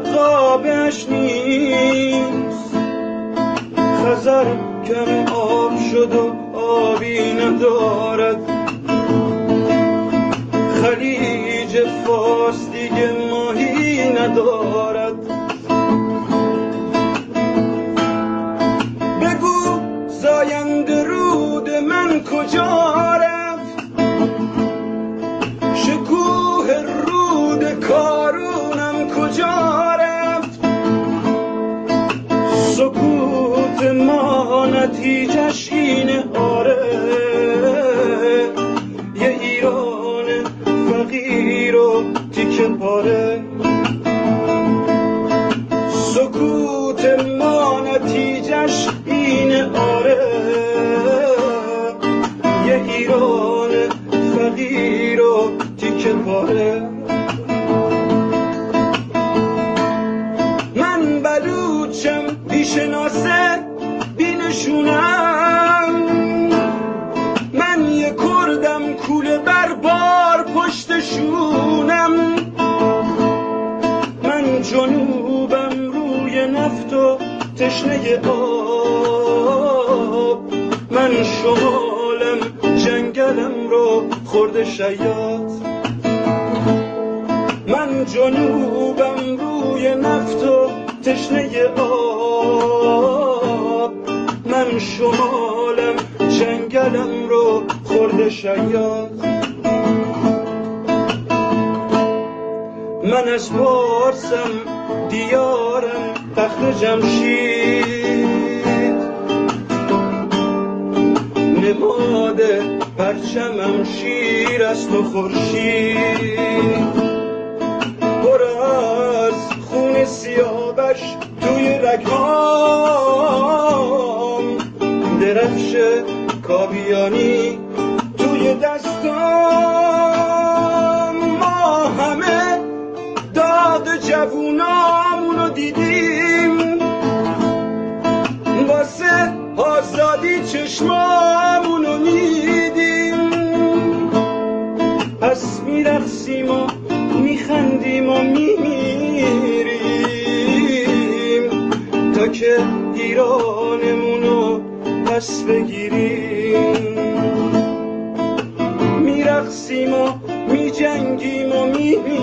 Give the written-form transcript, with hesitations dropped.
نقابش نیست. خزر کم آب شد و آبی ندارد، خلیج فارس دیگه ماهی ندارد. بگو زاینده رود من کجا رفت، شکوه رود کارونم کجا رفت. سکوت ما نتیجش اینه آره، یه ایران فقیر و تیکه پاره. سکوت ما نتیجش اینه آره، یه ایران فقیر و تیکه پاره. من بلوچم بیشناسه بینشونم، من یه کردم کوله بربار پشتشونم. من جنوبم روی نفت و تشنه آب، من شمالم جنگلم رو خورده شیاد. من جنوبم روی نفت و تشنه آب، من شمالم جنگلم رو خورده شیاد. من از پارسم دیارم تخت جمشید، نماد پرچمم شیر است و خورشید. پر از خون سیاوش توی رگهام، درفش کاویانی توی دستام. ما همه داد جوونامونو دیدیم، واسه آزادی چشمامونو میدیم. پس میرقصیم و میخندیم و میمیریم تا که ایرانمونو پس بگیریم. میرقصیم و میجنگیم و میمیریم